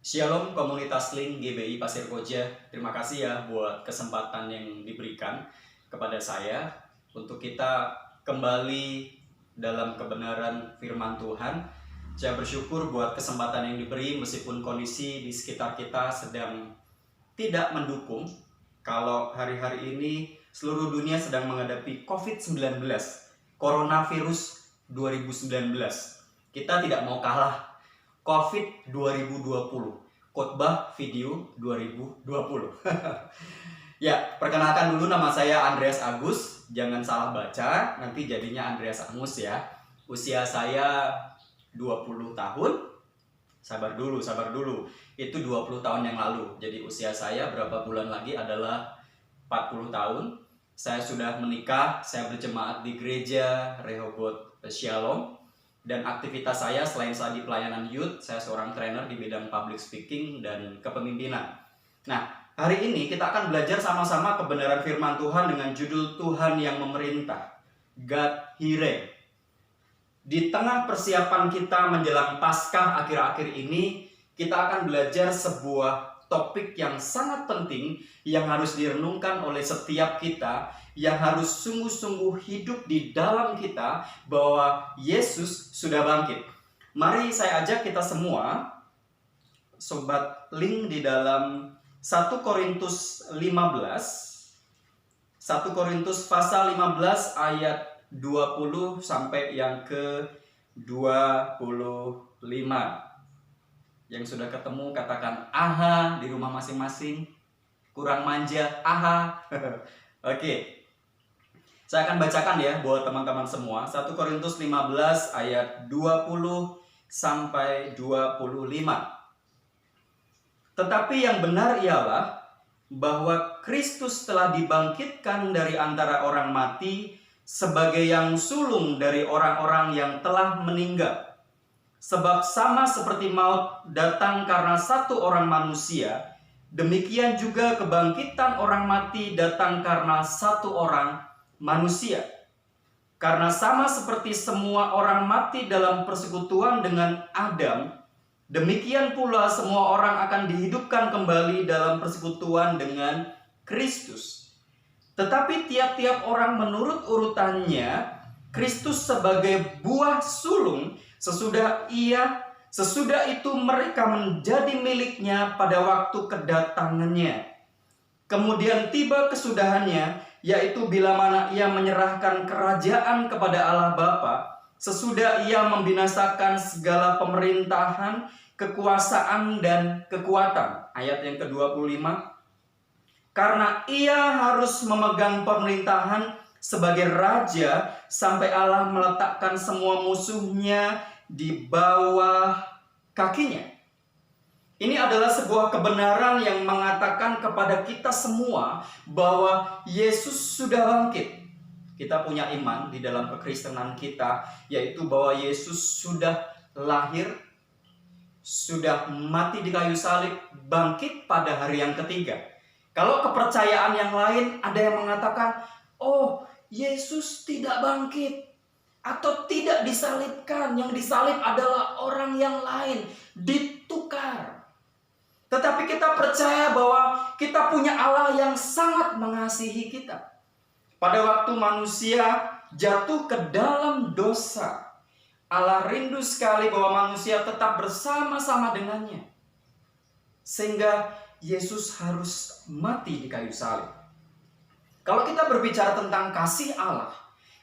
Shalom komunitas Link GBI Pasir Koja. Terima kasih ya buat kesempatan yang diberikan kepada saya untuk kita kembali dalam kebenaran firman Tuhan. Saya bersyukur buat kesempatan yang diberi meskipun kondisi di sekitar kita sedang tidak mendukung. Kalau hari-hari ini seluruh dunia sedang menghadapi COVID-19, Coronavirus 2019. Kita tidak mau kalah. COVID 2020, khotbah video 2020. Ya, perkenalkan dulu, nama saya Andreas Agus. Jangan salah baca, nanti jadinya Andreas Angus ya. Usia saya 20 tahun. Sabar dulu. Itu 20 tahun yang lalu. Jadi usia saya berapa bulan lagi adalah 40 tahun. Saya sudah menikah, saya berjemaat di gereja Rehoboth Shalom. Dan aktivitas saya selain saya di pelayanan youth, saya seorang trainer di bidang public speaking dan kepemimpinan. Nah, hari ini kita akan belajar sama-sama kebenaran firman Tuhan dengan judul Tuhan yang Memerintah, God He Reigns. Di tengah persiapan kita menjelang Paskah akhir-akhir ini, kita akan belajar sebuah topik yang sangat penting yang harus direnungkan oleh setiap kita, yang harus sungguh-sungguh hidup di dalam kita, bahwa Yesus sudah bangkit. Mari saya ajak kita semua, Sobat Link, di dalam 1 Korintus 15. 1 Korintus pasal 15 ayat 20 sampai yang ke 25. Yang sudah ketemu katakan aha di rumah masing-masing. Kurang manja, aha. Oke. Saya akan bacakan ya buat teman-teman semua. 1 Korintus 15 ayat 20 sampai 25. Tetapi yang benar ialah bahwa Kristus telah dibangkitkan dari antara orang mati sebagai yang sulung dari orang-orang yang telah meninggal. Sebab sama seperti maut datang karena satu orang manusia, demikian juga kebangkitan orang mati datang karena satu orang manusia. Karena sama seperti semua orang mati dalam persekutuan dengan Adam, demikian pula semua orang akan dihidupkan kembali dalam persekutuan dengan Kristus. Tetapi tiap-tiap orang menurut urutannya, Kristus sebagai buah sulung, sesudah itu mereka menjadi miliknya pada waktu kedatangannya. Kemudian tiba kesudahannya, yaitu bila mana ia menyerahkan kerajaan kepada Allah Bapa, sesudah ia membinasakan segala pemerintahan, kekuasaan dan kekuatan. Ayat yang ke-25. Karena ia harus memegang pemerintahan sebagai raja sampai Allah meletakkan semua musuhnya di bawah kakinya. Ini adalah sebuah kebenaran yang mengatakan kepada kita semua bahwa Yesus sudah bangkit. Kita punya iman di dalam kekristenan kita, yaitu bahwa Yesus sudah lahir, sudah mati di kayu salib, bangkit pada hari yang ketiga. Kalau kepercayaan yang lain ada yang mengatakan, oh, Yesus tidak bangkit atau tidak disalibkan, yang disalib adalah orang yang lain, ditukar. Tetapi kita percaya bahwa kita punya Allah yang sangat mengasihi kita. Pada waktu manusia jatuh ke dalam dosa, Allah rindu sekali bahwa manusia tetap bersama-sama dengannya. Sehingga Yesus harus mati di kayu salib. Kalau kita berbicara tentang kasih Allah,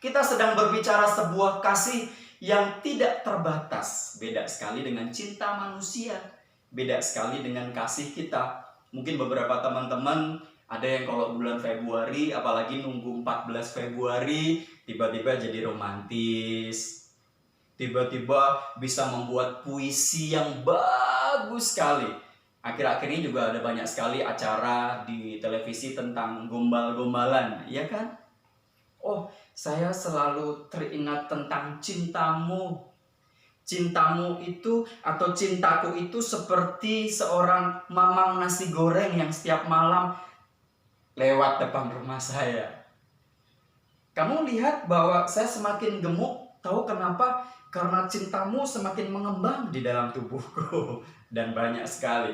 kita sedang berbicara sebuah kasih yang tidak terbatas. Beda sekali dengan cinta manusia. Beda sekali dengan kasih kita. Mungkin beberapa teman-teman ada yang kalau bulan Februari, apalagi nunggu 14 Februari, tiba-tiba jadi romantis. Tiba-tiba bisa membuat puisi yang bagus sekali. Akhir-akhir ini juga ada banyak sekali acara di televisi tentang gombal-gombalan, ya kan? Oh, saya selalu teringat tentang cintamu. Cintamu itu atau cintaku itu seperti seorang mamang nasi goreng yang setiap malam lewat depan rumah saya. Kamu lihat bahwa saya semakin gemuk, tahu kenapa? karena cintamu semakin mengembang di dalam tubuhku. Dan banyak sekali.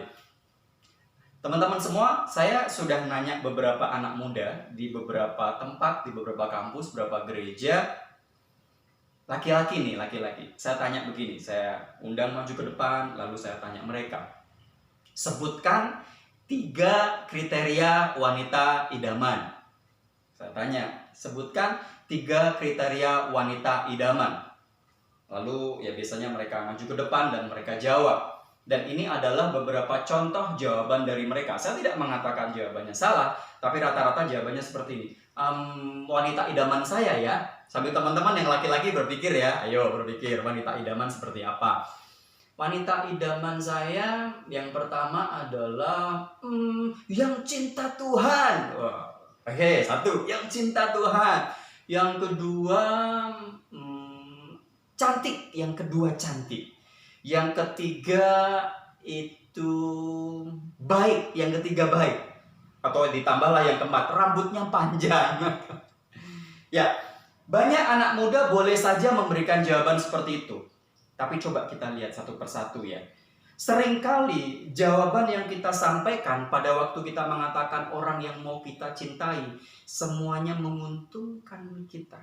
Teman-teman semua, saya sudah nanya beberapa anak muda di beberapa tempat, di beberapa kampus, beberapa gereja. Laki-laki nih, laki-laki. Saya tanya begini, saya undang maju ke depan, lalu saya tanya mereka. Sebutkan 3 kriteria wanita idaman. Saya tanya, sebutkan 3 kriteria wanita idaman. Lalu ya biasanya mereka maju ke depan dan mereka jawab. Dan ini adalah beberapa contoh jawaban dari mereka. Saya tidak mengatakan jawabannya salah, tapi rata-rata jawabannya seperti ini. Wanita idaman saya ya. Sambil teman-teman yang laki-laki berpikir ya. Ayo berpikir wanita idaman seperti apa. Wanita idaman saya yang pertama adalah yang cinta Tuhan. Oke, 1, yang cinta Tuhan. Yang kedua cantik, yang kedua cantik. Yang ketiga itu baik, yang ketiga baik. Atau ditambahlah yang keempat, rambutnya panjang. Ya, banyak anak muda boleh saja memberikan jawaban seperti itu. Tapi coba kita lihat satu persatu ya. Seringkali jawaban yang kita sampaikan pada waktu kita mengatakan orang yang mau kita cintai, semuanya menguntungkan kita.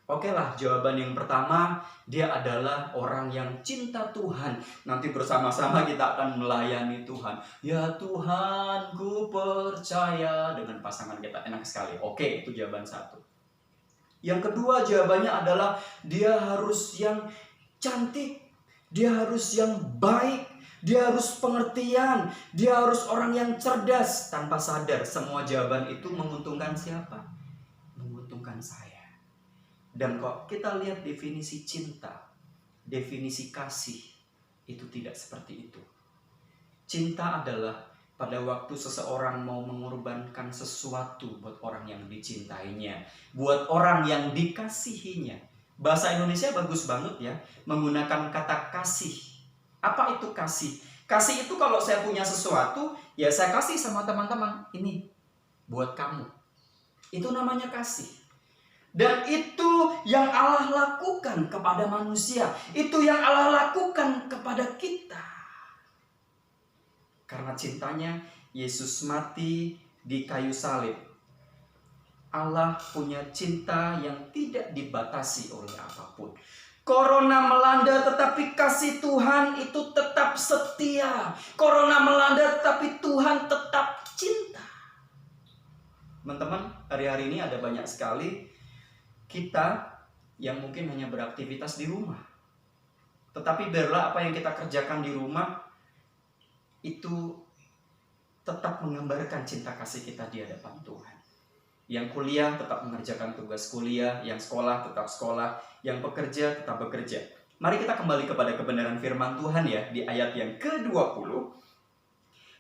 Oke lah, jawaban yang pertama, dia adalah orang yang cinta Tuhan. Nanti bersama-sama kita akan melayani Tuhan. Ya Tuhan, ku percaya, dengan pasangan kita. Enak sekali. Oke, itu jawaban 1. Yang kedua jawabannya adalah dia harus yang cantik, dia harus yang baik, dia harus pengertian, dia harus orang yang cerdas. Tanpa sadar, semua jawaban itu menguntungkan siapa? Menguntungkan saya. Dan kok kita lihat definisi cinta, definisi kasih, itu tidak seperti itu. Cinta adalah pada waktu seseorang mau mengorbankan sesuatu buat orang yang dicintainya, buat orang yang dikasihinya. Bahasa Indonesia bagus banget ya, menggunakan kata kasih. Apa itu kasih? Kasih itu kalau saya punya sesuatu, ya saya kasih sama teman-teman. Ini buat kamu. Itu namanya kasih. Dan itu yang Allah lakukan kepada manusia. Itu yang Allah lakukan kepada kita. Karena cintanya, Yesus mati di kayu salib. Allah punya cinta yang tidak dibatasi oleh apapun. Corona melanda tetapi kasih Tuhan itu tetap setia. Corona melanda tetapi Tuhan tetap cinta. Teman-teman, hari-hari ini ada banyak sekali kita yang mungkin hanya beraktivitas di rumah. Tetapi biarlah apa yang kita kerjakan di rumah itu tetap menggambarkan cinta kasih kita di hadapan Tuhan. Yang kuliah tetap mengerjakan tugas kuliah, yang sekolah tetap sekolah, yang bekerja tetap bekerja. Mari kita kembali kepada kebenaran firman Tuhan ya, di ayat yang ke-20.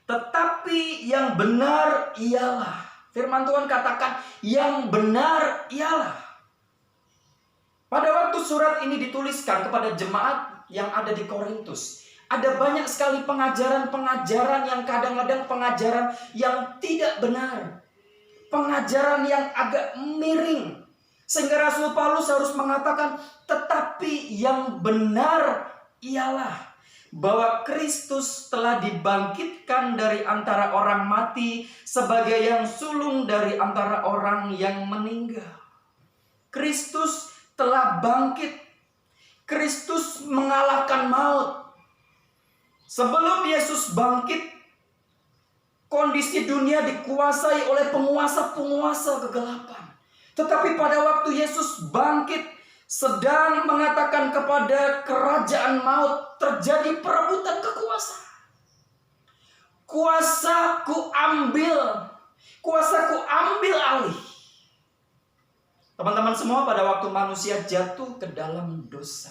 Tetapi yang benar ialah, firman Tuhan katakan, yang benar ialah. Pada waktu surat ini dituliskan kepada jemaat yang ada di Korintus, ada banyak sekali pengajaran-pengajaran yang kadang-kadang pengajaran yang tidak benar. Pengajaran yang agak miring. Sehingga Rasul Paulus harus mengatakan, tetapi yang benar ialah bahwa Kristus telah dibangkitkan dari antara orang mati sebagai yang sulung dari antara orang yang meninggal. Kristus telah bangkit. Kristus mengalahkan maut. Sebelum Yesus bangkit, kondisi dunia dikuasai oleh penguasa-penguasa kegelapan. Tetapi pada waktu Yesus bangkit, sedang mengatakan kepada kerajaan maut, terjadi perebutan kekuasaan. Kuasaku ambil alih. Teman-teman semua, pada waktu manusia jatuh ke dalam dosa,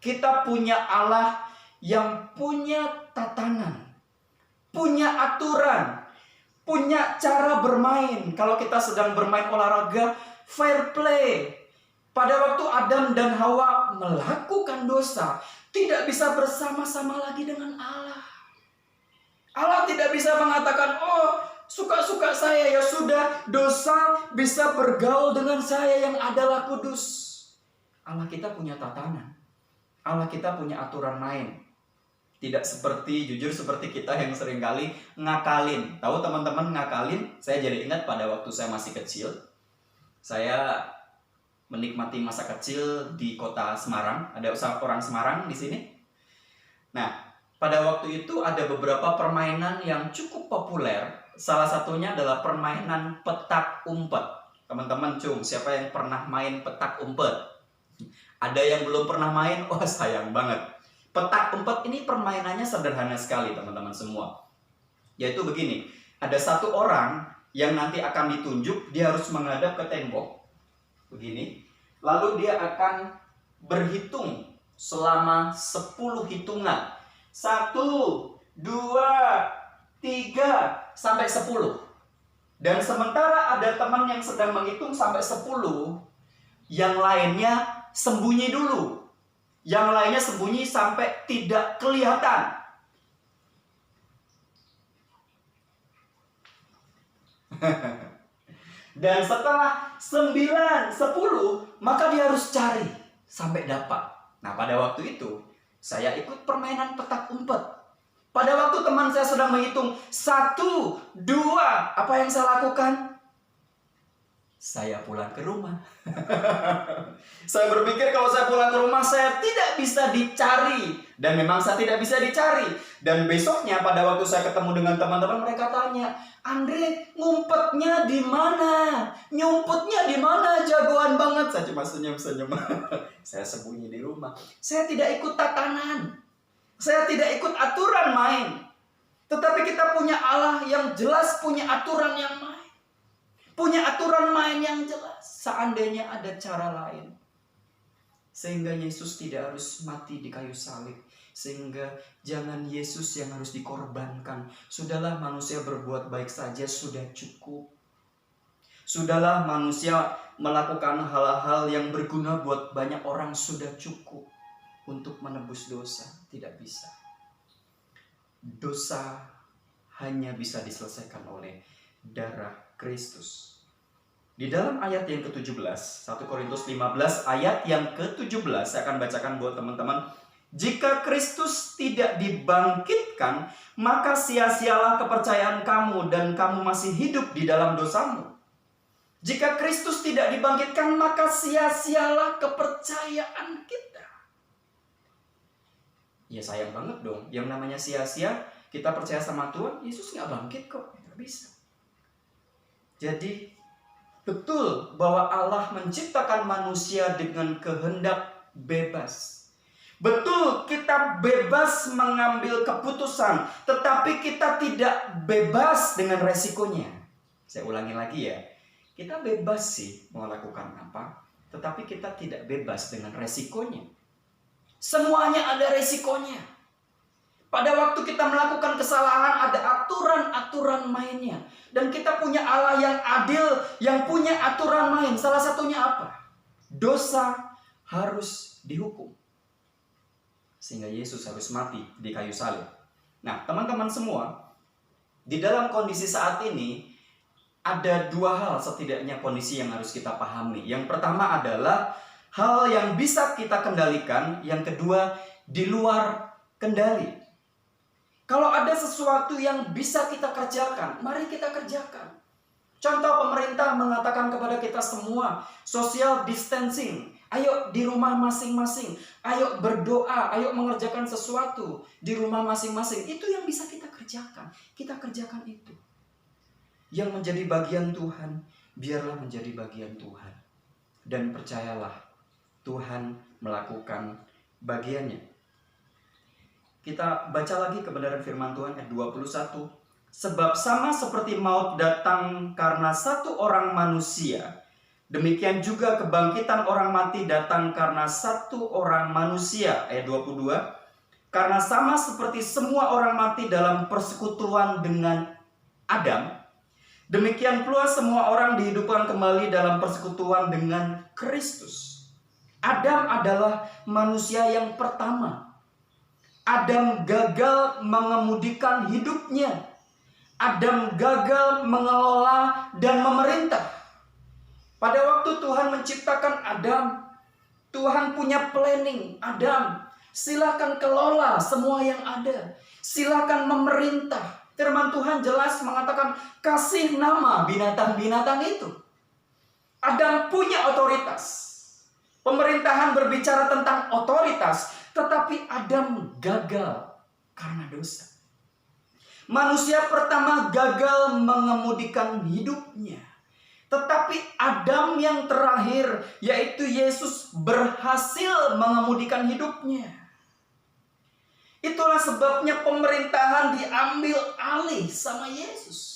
kita punya Allah yang punya tatanan, punya aturan, punya cara bermain. Kalau kita sedang bermain olahraga, fair play. Pada waktu Adam dan Hawa melakukan dosa, tidak bisa bersama-sama lagi dengan Allah. Allah tidak bisa mengatakan, oh suka-suka saya, ya sudah, dosa bisa bergaul dengan saya yang adalah kudus. Allah kita punya tatanan. Allah kita punya aturan main. Tidak jujur seperti kita yang seringkali ngakalin. Tahu teman-teman ngakalin? Saya jadi ingat pada waktu saya masih kecil. Saya menikmati masa kecil di kota Semarang. Ada orang Semarang di sini. Nah, pada waktu itu ada beberapa permainan yang cukup populer. Salah satunya adalah permainan petak umpet. Teman-teman siapa yang pernah main petak umpet? Ada yang belum pernah main? Oh, sayang banget. Petak umpet ini permainannya sederhana sekali, teman-teman semua. Yaitu begini, ada satu orang yang nanti akan ditunjuk, dia harus menghadap ke tembok. Begini. Lalu dia akan berhitung selama 10 hitungan. 1, 2, 3, sampai 10. Dan sementara ada teman yang sedang menghitung sampai 10, yang lainnya sembunyi dulu. Yang lainnya sembunyi sampai tidak kelihatan. Dan setelah 9, 10, maka dia harus cari sampai dapat. Nah, pada waktu itu saya ikut permainan petak umpet. Pada waktu teman saya sedang menghitung 1, 2, apa yang saya lakukan? Saya pulang ke rumah. Saya berpikir kalau saya pulang ke rumah saya tidak bisa dicari. Dan memang saya tidak bisa dicari. Dan besoknya pada waktu saya ketemu dengan teman-teman, mereka tanya, Andre, ngumpetnya di mana? Nyumputnya di mana? Jagoan banget. Saya cuma senyum-senyum. Saya sembunyi di rumah. Saya tidak ikut tatanan. Saya tidak ikut aturan main. Tetapi kita punya Allah yang jelas punya aturan yang main. Punya aturan main yang jelas. Seandainya ada cara lain. Sehingga Yesus tidak harus mati di kayu salib. Sehingga jangan Yesus yang harus dikorbankan. Sudahlah manusia berbuat baik saja sudah cukup. Sudahlah manusia melakukan hal-hal yang berguna buat banyak orang sudah cukup. Untuk menebus dosa. Tidak bisa. Dosa hanya bisa diselesaikan oleh darah Kristus. Di dalam ayat yang ke-17, 1 Korintus 15 ayat yang ke-17, saya akan bacakan buat teman-teman. Jika Kristus tidak dibangkitkan, maka sia-sialah kepercayaan kamu dan kamu masih hidup di dalam dosamu. Jika Kristus tidak dibangkitkan, maka sia-sialah kepercayaan kita. Ya sayang banget dong, yang namanya sia-sia, kita percaya sama Tuhan, Yesus nggak bangkit kok, nggak bisa. Jadi betul bahwa Allah menciptakan manusia dengan kehendak bebas. Betul kita bebas mengambil keputusan, tetapi kita tidak bebas dengan resikonya. Saya ulangi lagi ya. Kita bebas sih mau lakukan apa, tetapi kita tidak bebas dengan resikonya. Semuanya ada resikonya. Pada waktu kita melakukan kesalahan ada aturan-aturan mainnya. Dan kita punya Allah yang adil, yang punya aturan main. Salah satunya apa? Dosa harus dihukum. Sehingga Yesus harus mati di kayu salib. Nah, teman-teman semua, di dalam kondisi saat ini, ada dua hal setidaknya kondisi yang harus kita pahami. Yang pertama adalah hal yang bisa kita kendalikan. Yang kedua, di luar kendali. Kalau ada sesuatu yang bisa kita kerjakan, mari kita kerjakan. Contoh, pemerintah mengatakan kepada kita semua, social distancing. Ayo di rumah masing-masing. Ayo berdoa, ayo mengerjakan sesuatu di rumah masing-masing. Itu yang bisa kita kerjakan. Kita kerjakan itu. Yang menjadi bagian Tuhan, biarlah menjadi bagian Tuhan. Dan percayalah, Tuhan melakukan bagiannya. Kita baca lagi kebenaran firman Tuhan ayat 21. Sebab sama seperti maut datang karena satu orang manusia, demikian juga kebangkitan orang mati datang karena satu orang manusia. Ayat 22. Karena sama seperti semua orang mati dalam persekutuan dengan Adam, demikian pula semua orang dihidupkan kembali dalam persekutuan dengan Kristus. Adam adalah manusia yang pertama. Adam gagal mengemudikan hidupnya. Adam gagal mengelola dan memerintah. Pada waktu Tuhan menciptakan Adam, Tuhan punya planning. Adam, Silakan kelola semua yang ada. Silakan memerintah. Firman Tuhan jelas mengatakan kasih nama binatang-binatang itu. Adam punya otoritas. Pemerintahan berbicara tentang otoritas, tetapi Adam gagal karena dosa. Manusia pertama gagal mengemudikan hidupnya. Tetapi Adam yang terakhir, yaitu Yesus, berhasil mengemudikan hidupnya. Itulah sebabnya pemerintahan diambil alih sama Yesus.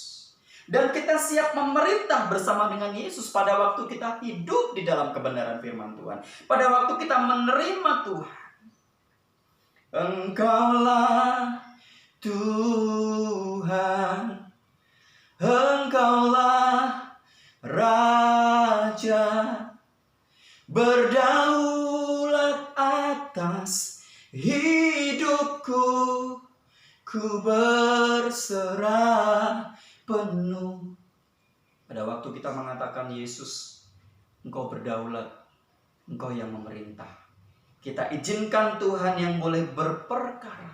Dan kita siap memerintah bersama dengan Yesus pada waktu kita hidup di dalam kebenaran firman Tuhan. Pada waktu kita menerima Tuhan. Engkaulah Tuhan, Engkaulah Raja, berdaulat atas hidupku, ku berserah penuh. Pada waktu kita mengatakan Yesus, Engkau berdaulat, Engkau yang memerintah. Kita izinkan Tuhan yang boleh berperkara.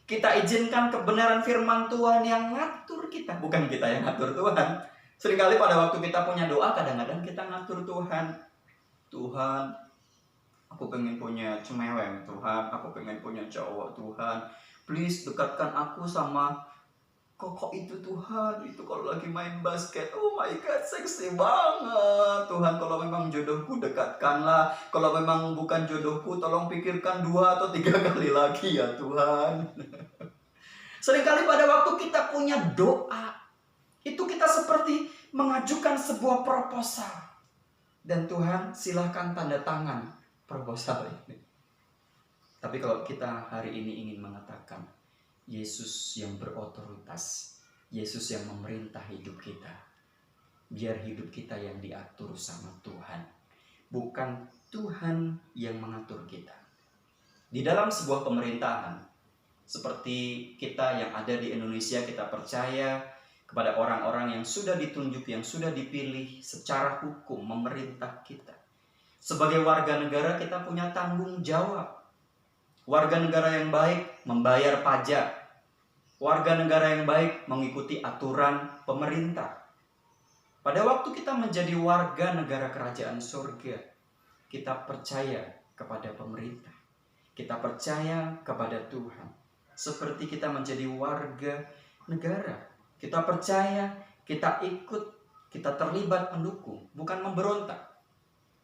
Kita izinkan kebenaran firman Tuhan yang ngatur kita. Bukan kita yang ngatur Tuhan. Seringkali pada waktu kita punya doa, kadang-kadang kita ngatur Tuhan. Tuhan, aku pengen punya cemeweng. Tuhan, aku pengen punya cowok. Tuhan, please dekatkan aku sama koko itu Tuhan. Itu kalau lagi main basket, oh my God, seksi banget. Tuhan, kalau memang jodohku dekatkanlah. Kalau memang bukan jodohku, tolong pikirkan 2 atau 3 kali lagi ya Tuhan. Seringkali pada waktu kita punya doa, itu kita seperti mengajukan sebuah proposal. Dan Tuhan silahkan tanda tangan proposal ini. Tapi kalau kita hari ini ingin mengatakan Yesus yang berotoritas, Yesus yang memerintah hidup kita, biar hidup kita yang diatur sama Tuhan, bukan Tuhan yang mengatur kita. Di dalam sebuah pemerintahan, seperti kita yang ada di Indonesia, kita percaya kepada orang-orang yang sudah ditunjuk, yang sudah dipilih secara hukum memerintah kita. Sebagai warga negara kita punya tanggung jawab. Warga negara yang baik membayar pajak. Warga negara yang baik mengikuti aturan pemerintah. Pada waktu kita menjadi warga negara kerajaan surga, kita percaya kepada pemerintah. Kita percaya kepada Tuhan. Seperti kita menjadi warga negara. Kita percaya, kita ikut, kita terlibat mendukung, bukan memberontak.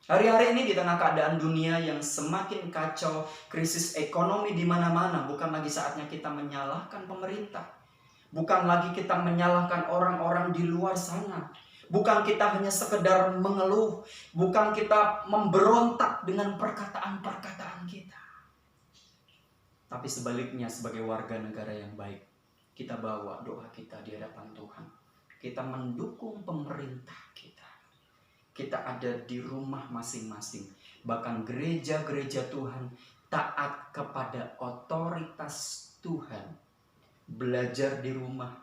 Hari-hari ini di tengah keadaan dunia yang semakin kacau, krisis ekonomi di mana-mana, bukan lagi saatnya kita menyalahkan pemerintah. Bukan lagi kita menyalahkan orang-orang di luar sana. Bukan kita hanya sekedar mengeluh, bukan kita memberontak dengan perkataan-perkataan kita. Tapi sebaliknya sebagai warga negara yang baik, kita bawa doa kita di hadapan Tuhan. Kita mendukung pemerintah kita. Kita ada di rumah masing-masing. Bahkan gereja-gereja Tuhan taat kepada otoritas Tuhan. Belajar di rumah,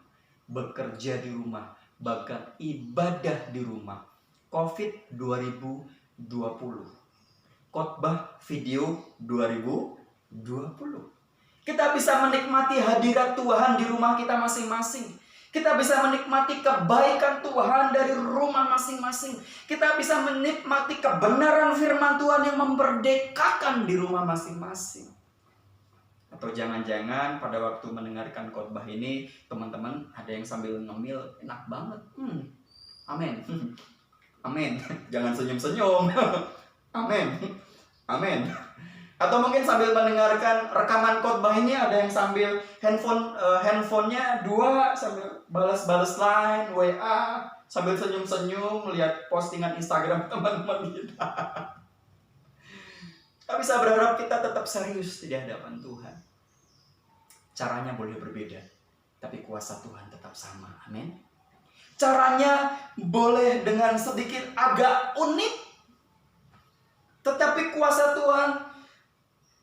bekerja di rumah, bahkan ibadah di rumah. COVID 2020. Khotbah video 2020. Kita bisa menikmati hadirat Tuhan di rumah kita masing-masing. Kita bisa menikmati kebaikan Tuhan dari rumah masing-masing. Kita bisa menikmati kebenaran firman Tuhan yang memerdekakan di rumah masing-masing. Atau jangan-jangan pada waktu mendengarkan khotbah ini, teman-teman ada yang sambil ngemil, enak banget. Amin. Amin. Jangan senyum-senyum. Amin. Amin. Atau mungkin sambil mendengarkan rekaman khotbah ini ada yang sambil handphonenya 2 sambil balas-balas line, WA, sambil senyum-senyum melihat postingan Instagram teman-teman kita. Kita bisa berharap kita tetap serius di hadapan Tuhan. Caranya boleh berbeda, tapi kuasa Tuhan tetap sama. Amin. Caranya boleh dengan sedikit agak unik, tetapi kuasa Tuhan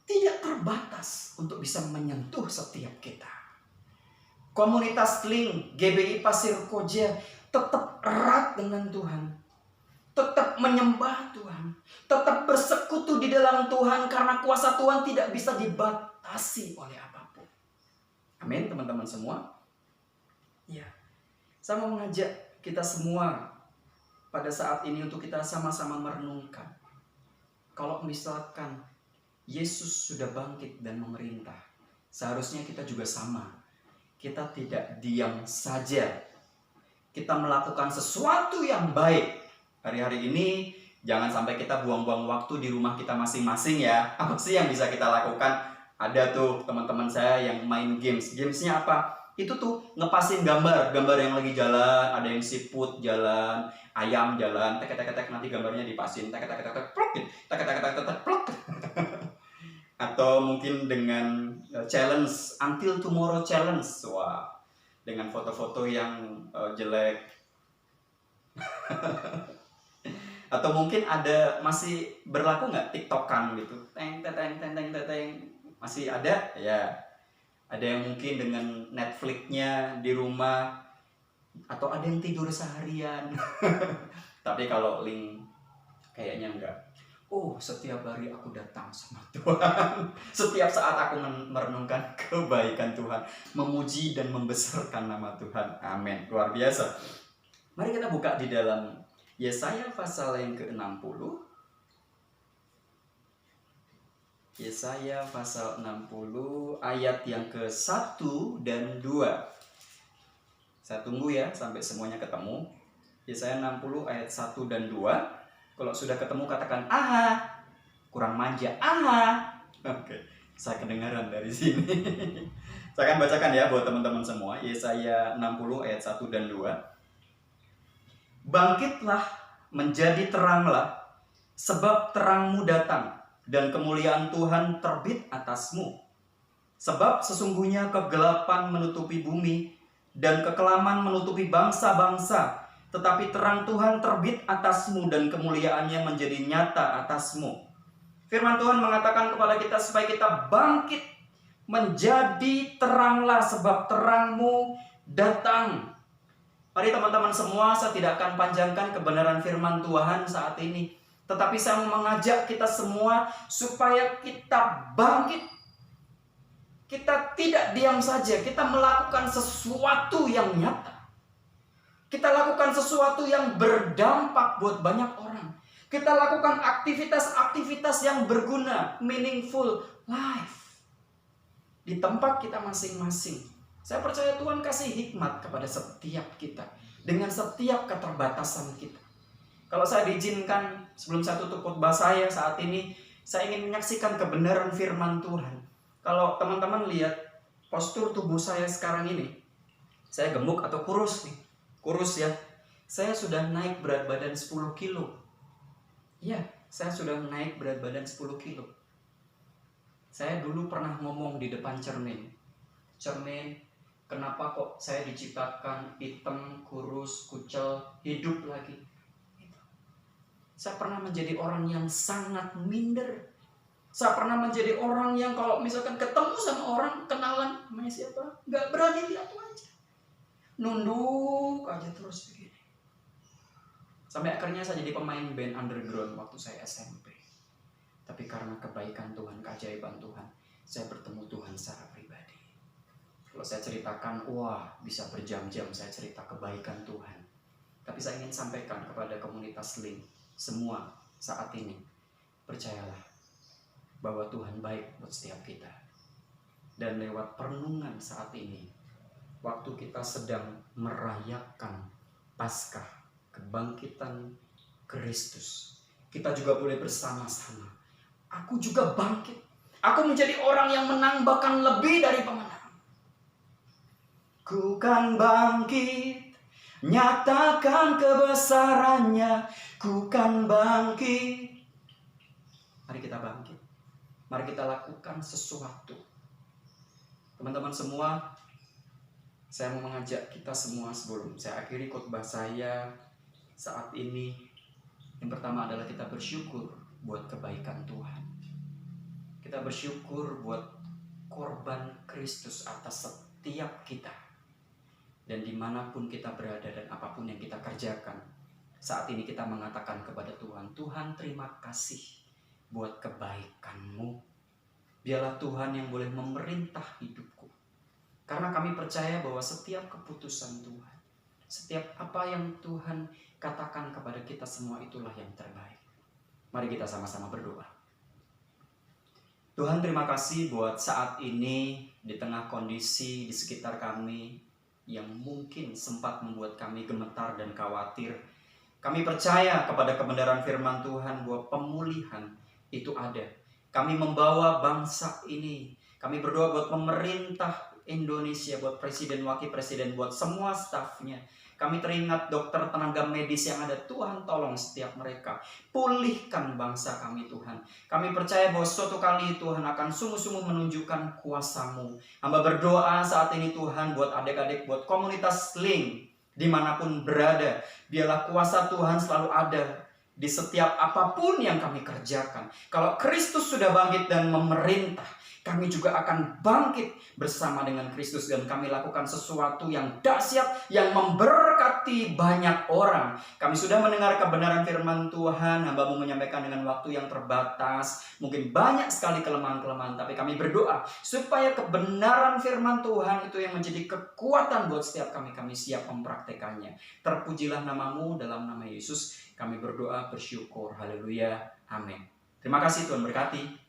tidak terbatas untuk bisa menyentuh setiap kita. Komunitas Link GBI Pasir Koja tetap erat dengan Tuhan. tetap menyembah Tuhan, tetap bersekutu di dalam Tuhan, karena kuasa Tuhan tidak bisa dibatasi oleh apapun. Amin, teman-teman semua. Ya, saya mau mengajak kita semua pada saat ini untuk kita sama-sama merenungkan. Kalau misalkan Yesus sudah bangkit dan memerintah, seharusnya kita juga sama. Kita tidak diam saja. Kita melakukan sesuatu yang baik. Hari-hari ini jangan sampai kita buang-buang waktu di rumah kita masing-masing ya. Apa sih yang bisa kita lakukan? Ada tuh teman-teman saya yang main games. Gamesnya apa? Itu tuh ngepasin gambar yang lagi jalan. Ada yang siput jalan, ayam jalan, tek nanti gambarnya dipasin, tek plok, tek plok. Atau mungkin dengan challenge until tomorrow challenge. Wah, dengan foto-foto yang jelek. Atau mungkin ada masih berlaku nggak TikTokan gitu, teng. Masih ada ya. Ada yang mungkin dengan Netflix-nya di rumah, atau ada yang tidur seharian. Tapi kalau link kayaknya enggak. Oh, setiap hari aku datang sama Tuhan. Setiap saat aku merenungkan kebaikan Tuhan, memuji dan membesarkan nama Tuhan. Amin. Luar biasa. Mari kita buka di dalam Yesaya pasal yang ke-60. Yesaya pasal 60 ayat yang ke-1 dan 2. Saya tunggu ya sampai semuanya ketemu. Yesaya 60 ayat 1 dan 2. Kalau sudah ketemu katakan aha. Kurang manja. Aha. Oke, saya kedengaran dari sini. Saya akan bacakan ya buat teman-teman semua. Yesaya 60 ayat 1 dan 2. Bangkitlah, menjadi teranglah, sebab terangmu datang, dan kemuliaan Tuhan terbit atasmu. Sebab sesungguhnya kegelapan menutupi bumi, dan kekelaman menutupi bangsa-bangsa, tetapi terang Tuhan terbit atasmu, dan kemuliaannya menjadi nyata atasmu. Firman Tuhan mengatakan kepada kita supaya kita bangkit, menjadi teranglah, sebab terangmu datang. Mari teman-teman semua, saya tidak akan panjangkan kebenaran firman Tuhan saat ini. Tetapi saya mau mengajak kita semua supaya kita bangkit. Kita tidak diam saja, kita melakukan sesuatu yang nyata. Kita lakukan sesuatu yang berdampak buat banyak orang. Kita lakukan aktivitas-aktivitas yang berguna, meaningful life. Di tempat kita masing-masing. Saya percaya Tuhan kasih hikmat kepada setiap kita dengan setiap keterbatasan kita. Kalau saya diizinkan sebelum saya tutup khotbah saya saat ini, saya ingin menyaksikan kebenaran firman Tuhan. Kalau teman-teman lihat postur tubuh saya sekarang ini, saya gemuk atau kurus nih. Kurus ya. Saya sudah naik berat badan 10 kilo. Ya, saya sudah naik berat badan 10 kilo. Saya dulu pernah ngomong di depan cermin. Kenapa kok saya diciptakan hitam, kurus, kucel, hidup lagi? Saya pernah menjadi orang yang sangat minder. Saya pernah menjadi orang yang kalau misalkan ketemu sama orang, kenalan namanya siapa, nggak berani lihat wajah. Nunduk aja terus begini. Sampai akhirnya saya jadi pemain band underground waktu saya SMP. Tapi karena kebaikan Tuhan, keajaiban Tuhan, saya bertemu Tuhan secara pribadi. Kalau saya ceritakan, wah bisa berjam-jam saya cerita kebaikan Tuhan. Tapi saya ingin sampaikan kepada komunitas Link semua saat ini, percayalah bahwa Tuhan baik buat setiap kita. Dan lewat perenungan saat ini, waktu kita sedang merayakan Paskah, kebangkitan Kristus, kita juga boleh bersama-sama. Aku juga bangkit. Aku menjadi orang yang menang, bahkan lebih dari pemenang. Ku kan bangkit, nyatakan kebesarannya. Ku kan bangkit. Mari kita bangkit. Mari kita lakukan sesuatu. Teman-teman semua, saya mau mengajak kita semua sebelum saya akhiri khotbah saya saat ini. Yang pertama adalah kita bersyukur buat kebaikan Tuhan. Kita bersyukur buat korban Kristus atas setiap kita. Dan dimanapun kita berada dan apapun yang kita kerjakan, Saat ini kita mengatakan kepada Tuhan, Tuhan terima kasih buat kebaikan-Mu. Biarlah Tuhan yang boleh memerintah hidupku. Karena kami percaya bahwa setiap keputusan Tuhan, setiap apa yang Tuhan katakan kepada kita semua itulah yang terbaik. Mari kita sama-sama berdoa. Tuhan terima kasih buat saat ini di tengah kondisi di sekitar kami yang mungkin sempat membuat kami gemetar dan khawatir. Kami percaya kepada kebenaran firman Tuhan bahwa pemulihan itu ada. Kami membawa bangsa ini. Kami berdoa buat pemerintah Indonesia, buat presiden, wakil presiden, buat semua stafnya. Kami teringat dokter, tenaga medis yang ada. Tuhan tolong setiap mereka. Pulihkan bangsa kami Tuhan. Kami percaya bahwa suatu kali Tuhan akan sungguh-sungguh menunjukkan kuasa-Mu. Hamba berdoa saat ini Tuhan buat adik-adik, buat komunitas Link dimanapun berada. Biarlah kuasa Tuhan selalu ada di setiap apapun yang kami kerjakan. Kalau Kristus sudah bangkit dan memerintah, kami juga akan bangkit bersama dengan Kristus dan kami lakukan sesuatu yang dahsyat yang memberkati banyak orang. Kami sudah mendengar kebenaran firman Tuhan, hamba-Mu menyampaikan dengan waktu yang terbatas, mungkin banyak sekali kelemahan-kelemahan, tapi kami berdoa supaya kebenaran firman Tuhan itu yang menjadi kekuatan buat setiap kami siap mempraktekannya. Terpujilah nama-Mu, dalam nama Yesus kami berdoa bersyukur. Haleluya. Amin. Terima kasih, Tuhan berkati.